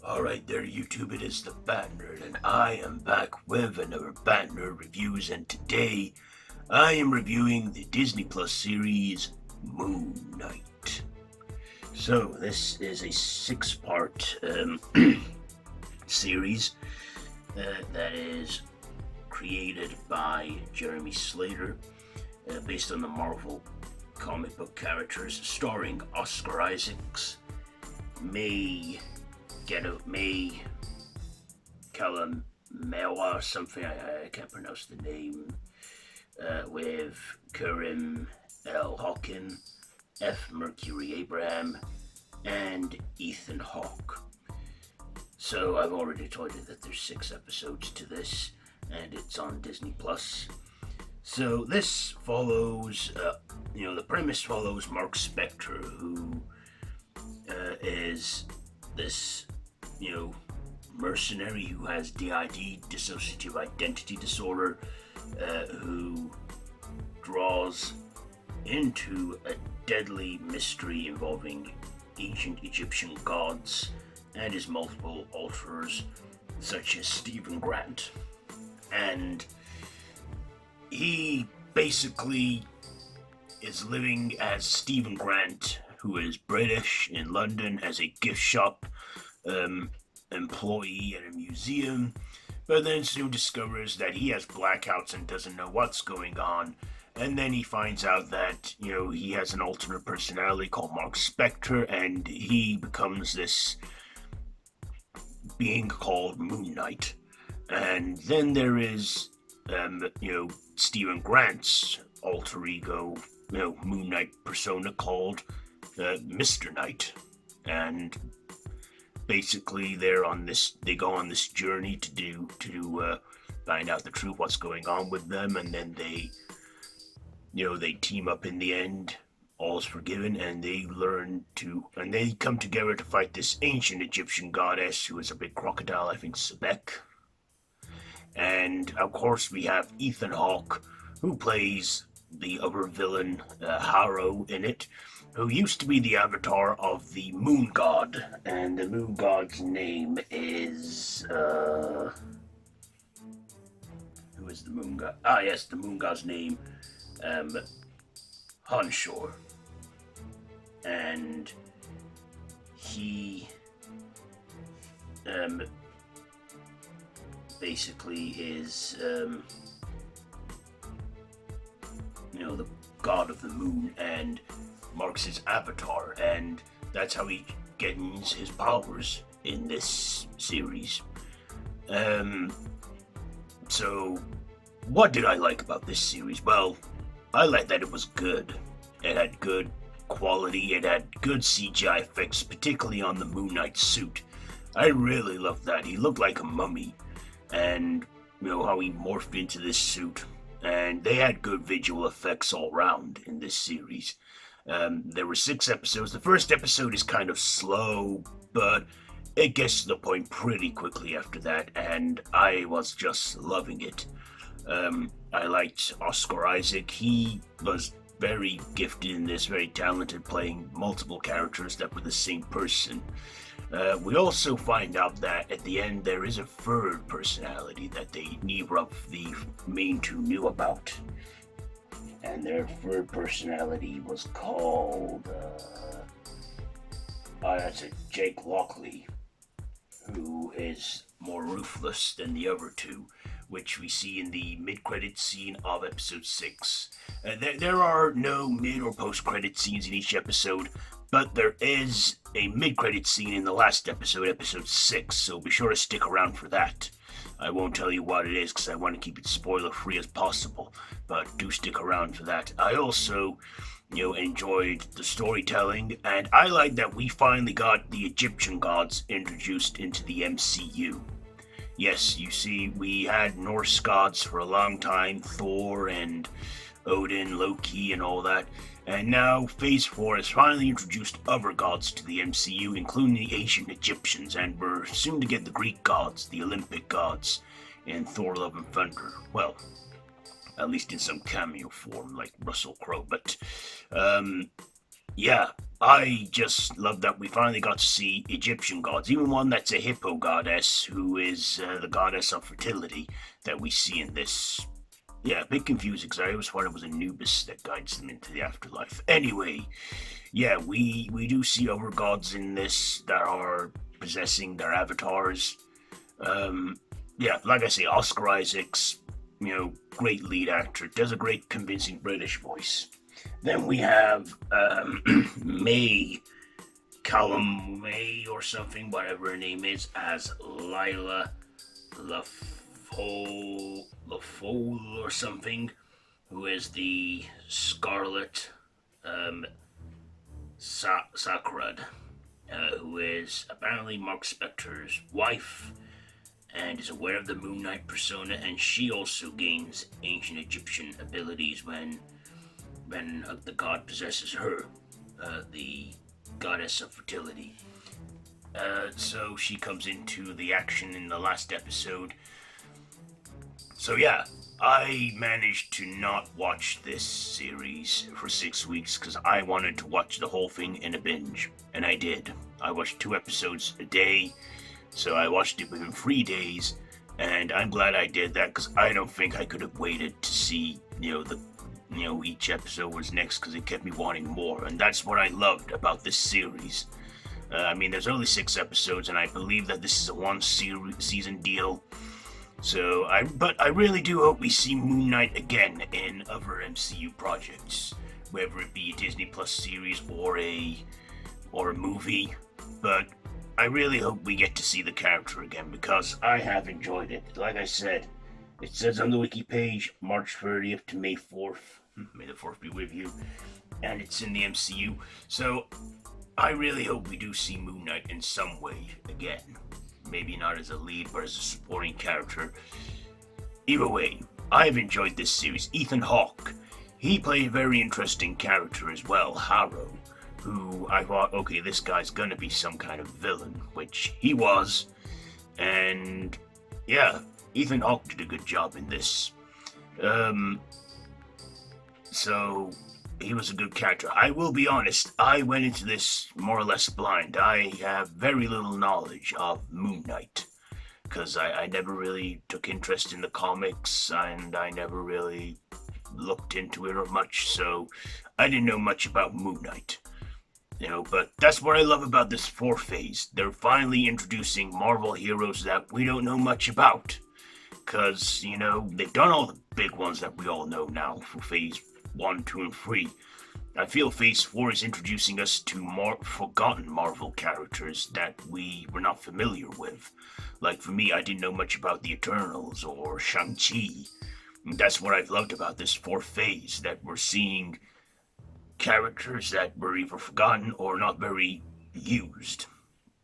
Alright there YouTube, it is the Bat Nerd, and I am back with another Bat Nerd Reviews, and today I am reviewing the Disney Plus series Moon Knight. So this is a 6-part series that is created by Jeremy Slater, based on the Marvel comic book characters, starring Oscar Isaacs, May Calamawy, something, I can't pronounce the name, with Cgi Hawke, F. Mercury Abraham, and Ethen Hawke. So I've already told you that there's 6 episodes to this, and it's on Disney Plus. So this follows, the premise follows Marc Spector, who is this, mercenary who has D.I.D, dissociative identity disorder, who draws into a deadly mystery involving ancient Egyptian gods and his multiple alterers, such as Stephen Grant. And he basically is living as Stephen Grant, who is British, in London, as a gift shop employee at a museum, but then soon discovers that he has blackouts and doesn't know what's going on. And then he finds out that, he has an alternate personality called Marc Spector, and he becomes this being called Moon Knight. And then there is, Stephen Grant's alter ego, Moon Knight persona called Mr. Knight. And basically they go on this journey to find out the truth, what's going on with them, and then they team up in the end. All's forgiven, and they come together to fight this ancient Egyptian goddess who is a big crocodile, I think Sebek. And of course we have Ethen Hawke, who plays the other villain, Harrow, in it, who used to be the avatar of the Moon God, and the Moon God's name is, who is the Moon God? Ah, yes, the Moon God's name, Hanshor. And he, basically is, the god of the moon, and Mark's his avatar, and that's how he gets his powers in this series. So what did I like about this series? Well, I liked that it was good. It had good quality, it had good CGI effects, particularly on the Moon Knight suit. I really loved that. He looked like a mummy, and how he morphed into this suit. And they had good visual effects all around in this series. There were 6 episodes. The first episode is kind of slow, but it gets to the point pretty quickly after that, and I was just loving it. I liked Oscar Isaac. He was very gifted in this, very talented, playing multiple characters that were the same person. We also find out that at the end there is a third personality that neither of the main 2 knew about. And their third personality was called, that's Jake Lockley, who is more ruthless than the other 2, which we see in the mid-credit scene of episode 6. There are no mid or post-credit scenes in each episode, but there is a mid-credit scene in the last episode, episode 6, so be sure to stick around for that. I won't tell you what it is because I want to keep it spoiler-free as possible, but do stick around for that. I also, enjoyed the storytelling, and I like that we finally got the Egyptian gods introduced into the MCU. Yes, you see, we had Norse gods for a long time, Thor and Odin, Loki, and all that. And now Phase 4 has finally introduced other gods to the MCU, including the ancient Egyptians, and we're soon to get the Greek gods, the Olympic gods, in Thor Love and Thunder. Well, at least in some cameo form, like Russell Crowe. But, yeah, I just love that we finally got to see Egyptian gods, even one that's a hippo goddess, who is the goddess of fertility that we see in this. Yeah, a bit confusing because I always thought it was Anubis that guides them into the afterlife. Anyway, yeah, we do see other gods in this that are possessing their avatars. Yeah, like I say, Oscar Isaacs, great lead actor, does a great convincing British voice. Then we have May Calamawy or something, whatever her name is, as Lila LaFole or something, who is the Scarlet Sakrad, who is apparently Marc Spector's wife and is aware of the Moon Knight persona, and she also gains ancient Egyptian abilities when the god possesses her, the goddess of fertility. So she comes into the action in the last episode. So yeah, I managed to not watch this series for 6 weeks because I wanted to watch the whole thing in a binge, and I did. I watched 2 episodes a day, so I watched it within 3 days, and I'm glad I did that because I don't think I could have waited to see, each episode was next because it kept me wanting more, and that's what I loved about this series. There's only 6 episodes, and I believe that this is a one-season deal. But I really do hope we see Moon Knight again in other MCU projects, whether it be a Disney Plus series or a movie. But I really hope we get to see the character again because I have enjoyed it. Like I said, it says on the wiki page, March 30th to May 4th. May the 4th be with you. And it's in the MCU. So I really hope we do see Moon Knight in some way again. Maybe not as a lead, but as a supporting character. Either way, I've enjoyed this series. Ethen Hawke, he played a very interesting character as well, Harrow, who I thought, okay, this guy's gonna be some kind of villain, which he was. And yeah, Ethen Hawke did a good job in this. So he was a good character. I will be honest, I went into this more or less blind. I have very little knowledge of Moon Knight, because I never really took interest in the comics, and I never really looked into it or much, so I didn't know much about Moon Knight. But that's what I love about this 4th phase. They're finally introducing Marvel heroes that we don't know much about. Because, they've done all the big ones that we all know now for phase 1, 2, and 3. I feel phase 4 is introducing us to more forgotten Marvel characters that we were not familiar with. Like for me, I didn't know much about the Eternals or Shang-Chi. That's what I've loved about this 4th phase, that we're seeing characters that were either forgotten or not very used.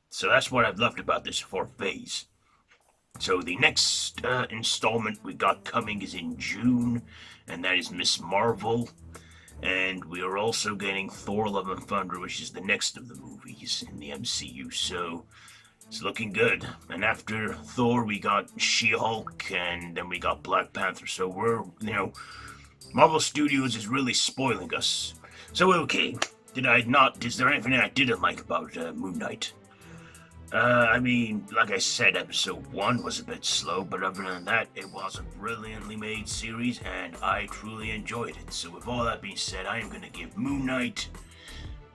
So that's what I've loved about this 4th phase. So the next installment we got coming is in June, and that is Miss Marvel. And we are also getting Thor Love and Thunder, which is the next of the movies in the MCU, so it's looking good. And after Thor, we got She-Hulk, and then we got Black Panther, so Marvel Studios is really spoiling us. So okay, is there anything I didn't like about Moon Knight? Like I said, episode 1 was a bit slow, but other than that, it was a brilliantly made series, and I truly enjoyed it. So with all that being said, I am going to give Moon Knight,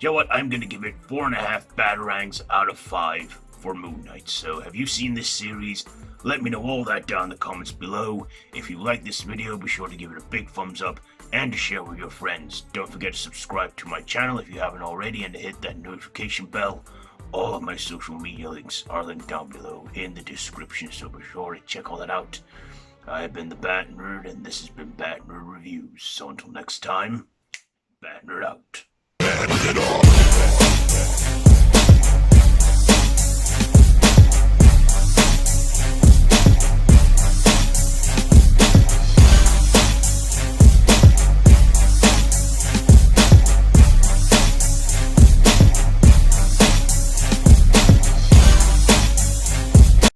I'm going to give it 4.5 Batarangs out of 5 for Moon Knight. So have you seen this series? Let me know all that down in the comments below. If you like this video, be sure to give it a big thumbs up and to share with your friends. Don't forget to subscribe to my channel if you haven't already, and to hit that notification bell. All of my social media links are linked down below in the description, so be sure to check all that out. I have been the Bat Nerd, and this has been Bat Nerd Reviews. So until next time, Bat Nerd out.